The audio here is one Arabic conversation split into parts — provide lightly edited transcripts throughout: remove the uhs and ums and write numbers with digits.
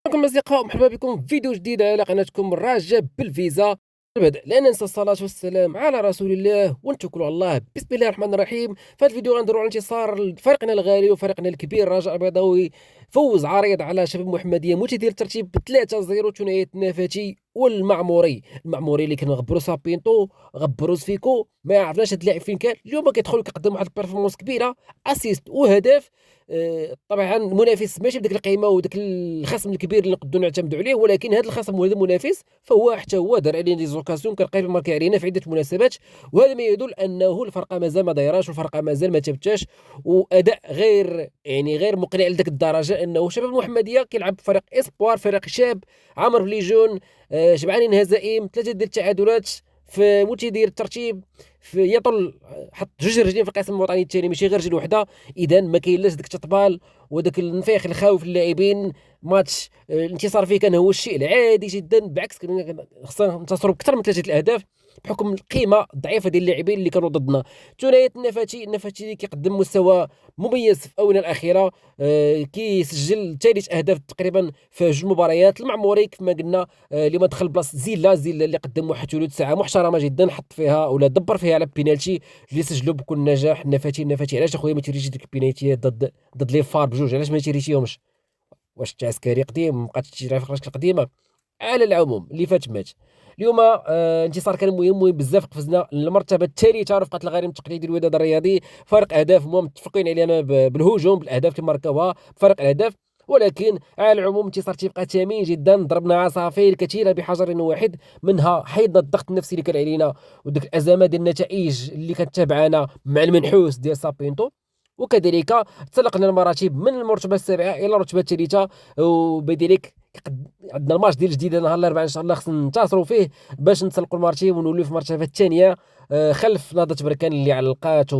معكم أصدقاء، مرحبا بكم في فيديو جديد على قناتكم الراجة بالفيزا. البدء لا ننسى الصلاة والسلام على رسول الله ونتوكلوا على الله. بسم الله الرحمن الرحيم. في هذا الفيديو غنديروا على انتصار فريقنا الغالي وفريقنا الكبير الرجاء البيضاوي، فوز عريض على شباب المحمدية متدير الترتيب ب 3-0 ثنائية النفاتي المعموري اللي كانوا غبروا سابينتو غبروا سفيكو، ما عرفناش هاد اللاعب فين كان. اليوم كيدخل كيقدم واحد البيرفورمانس كبيره، اسيست وهدف. طبعا المنافس ماشي بديك القيمه وداك الخصم الكبير اللي نقدروا نعتمدوا عليه، ولكن هذا الخصم وهذا المنافس فهو حتى هو دار علينا دي زوكاسيون، كان قريب ماركي علينا في عده مناسبات، وهذا ما يدل انه الفرقه مازال ما دايراش والفرقه مازال ما ثبتاش، واداء غير مقنع لذاك الدرجه انه شباب المحمديه كيلعب فريق اسبوار، فريق شاب عامر في ليجون، شبعانين هزائم، ثلاثه ديال التعادلات في متدير الترتيب، في يطل حط جوج رجلين في القسم الوطني الثاني ماشي غير رجل وحده. اذا ما كاينلاش داك التطبال وداك النفيخ الخاوي اللاعبين. ماتش الانتصار فيه كان هو الشيء العادي جدا، بالعكس خصنا ننتصروا باكثر من 3 الاهداف بحكم القيمه الضعيفه ديال اللاعبين اللي كانوا ضدنا. ثنائيه النفاتي اللي كيقدم مستوى مميز في الاونه الاخيره، كيسجل ثالث اهداف تقريبا في جوج مباريات. المعموري كيف ما قلنا اليوم دخل بلاصه زيلا اللي قدم واحد ثلث ساعه محترمه جدا، حط فيها ولا دبر فيها على بينالتي اللي سجلوا بكل نجاح. النفاتي علاش اخويا ما تيريش ديك البينالتيات ضد لي فار بجوج؟ علاش ما تيريتيهمش؟ واش انت عسكري قديم ما بقاتش تجري في راسك القديمه؟ على العموم اللي فات مات. اليوم انتصار كان مهم بزاف، قفزنا للمرتبه الثالثه رفقه الغريم التقليدي الوداد الرياضي. فرق اهداف متفقين علينا بالهجوم بالاهداف اللي ماركوها بفرق الاهداف، ولكن على العموم انتصار تيبقى ثمين جدا. ضربنا عصافير كثيره بحجر واحد، منها حيدنا الضغط النفسي اللي كان علينا وديك الازمه ديال النتائج اللي كانت تابعانا مع المنحوس ديال سابينتو، وكذلك تسلقنا المراتب من المرتبه السابعه الى الرتبه الثالثه. وبذلك عندنا الماتش ديال الجديده نهار الاربعاء ان شاء الله، خصنا ننتصروا فيه باش نتسلقوا المراتب ونوليو في المرتبه الثانيه، خلف نهضه بركان اللي علقات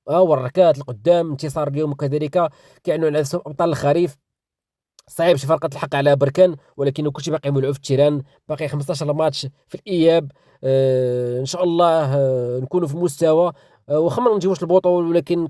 وركات القدام. انتصار اليوم وكذلك كيعنوا على نفسهم ابطال الخريف. صعيب شي فرقه تلحق على بركان، ولكن كلشي باقي مولعوب في التيران، باقي 15 ماتش في الاياب. ان شاء الله نكونوا في المستوى، واخا ما نجيبوش البطول، ولكن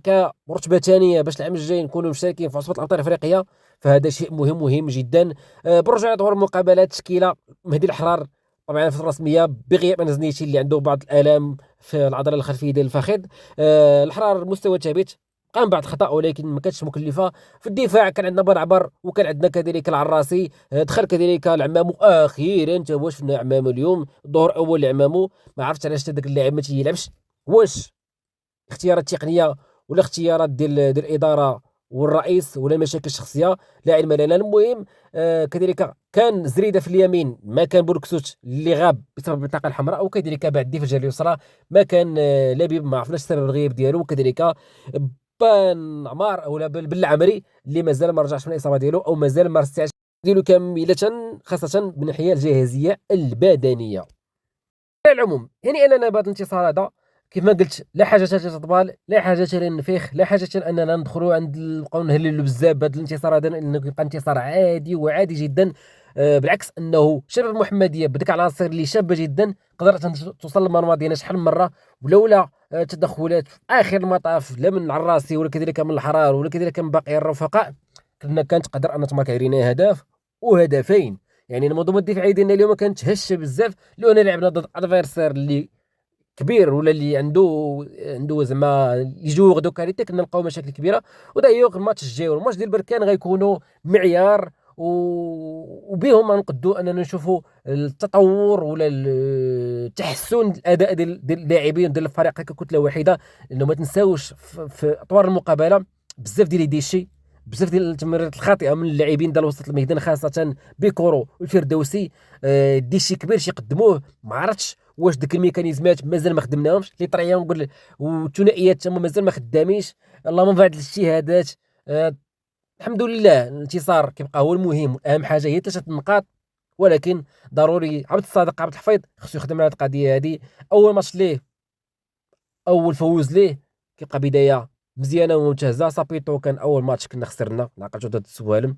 كرتبه ثانيه باش العام الجاي نكونوا مشاركين في عصبه الابطال الافريقيه، فهذا شيء مهم جدا. برجع لظهور المقابلات تشكيله مهدي الحرار طبعا في الرسميه بغياب نزنيتي اللي عنده بعض الالام في العضله الخلفيه ديال الفخذ. الحرار مستوى ثابت، قام بعض الخطا ولكن ما كانتش مكلفه. في الدفاع كان عندنا برعبر وكان عندنا كذلك العراسي، دخل كذلك العمامو اخيرا. انت واش شفنا عمامو اليوم دور اول لعمامو، ما عرفتش علاش هذاك اللاعب ما تيلعبش. واش اختيارات تقنيه ولا اختيارات ديال الاداره والرئيس ولا مشاكل شخصيه؟ لا علم لنا. المهم كذلك كان زريده في اليمين، ما كان بولكسوت اللي غاب بسبب البطاقه الحمراء، وكذلك بعد في الجهه اليسرى ما كان لبيب، ما عرفناش سبب الغياب ديالو، وكذلك بان عمار اولا بالعمري اللي مازال ما رجعش من الاصابه ديالو او مازال ما رجعش ديالو كامله، خاصه من الناحيه الجاهزيه البدنيه. على العموم يعني اننا بهذا الانتصار هذا كيف ما قلت لا حاجه للتطبال، لا حاجه للنفيخ، لا حاجه اننا ندخلوا نبقاو نهللوا بزاف بهذا الانتصار هذا، انه يبقى انتصار عادي وعادي جدا. بالعكس انه شباب المحمديه بدك العناصر اللي شابه جدا قدرت أن توصل للمرمى ديالنا شحال من مره، ولولا تدخلات في اخر المطاف لا من العراسي ولا كذلك من الحرار ولا كذلك من باقي الرفقاء، كانت تقدر ان تمارك علينا هدف وهدفين. يعني المنظومه الدفاعيه ديالنا اليوم كانت هشه بزاف، لو انا لعبنا ضد ادفيرسير اللي كبير ولا اللي عنده زعما يجوغ دو كاليتي كنا نلقاو مشاكل كبيره. ودايوغ الماتش الجاي والماتش ديال بركان غيكونوا معيار وبهم غنقدوا اننا نشوفوا التطور ولا التحسن الاداء ديال اللاعبين ديال الفريق ككتله واحده. لانه ما تنساوش في اطوار المقابله بزاف ديال الديشي، بزاف ديال التمريرات الخاطئه من اللاعبين ديال وسط الميدان خاصه بيكورو والفردوسي. ديشي كبير شي يقدموه، ما عرفتش واش ديك الميكانيزمات مازال ما خدمناهمش، لي طريونغل والثنائيات تما مازال ما خدامينش. اللهم من بعد الاجتهادات. الحمد لله الانتصار كيبقى هو المهم، اهم حاجه هي 3 نقاط، ولكن ضروري عبد الصادق عبد الحفيظ خصو يخدم على القضيه هذه. اول ماتش ليه، اول فوز ليه، كيبقى بدايه مزيانه وممتازه. سابيتو كان اول ماتش كنا خسرنا عقلتو ضد السوالم،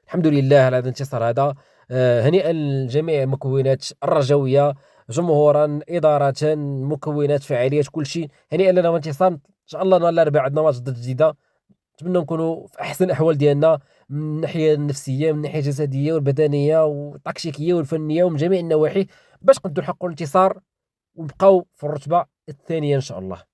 الحمد لله على هذا الانتصار هذا. هنيئا لجميع المكونات الرجويه، جمهورا اداره مكونات فعاليات كل شيء، هنيئا لنا وانتصار. ان شاء الله نهار الاربعاء عندنا ماتش ضد جديده، نتمنى نكونوا في احسن الاحوال ديالنا، من الناحيه النفسيه، من الناحيه الجسديه والبدنيه والتكتيكيه والفنيه ومن جميع النواحي، باش نقدروا نحققوا الانتصار ونبقاو في الرتبه الثانيه ان شاء الله.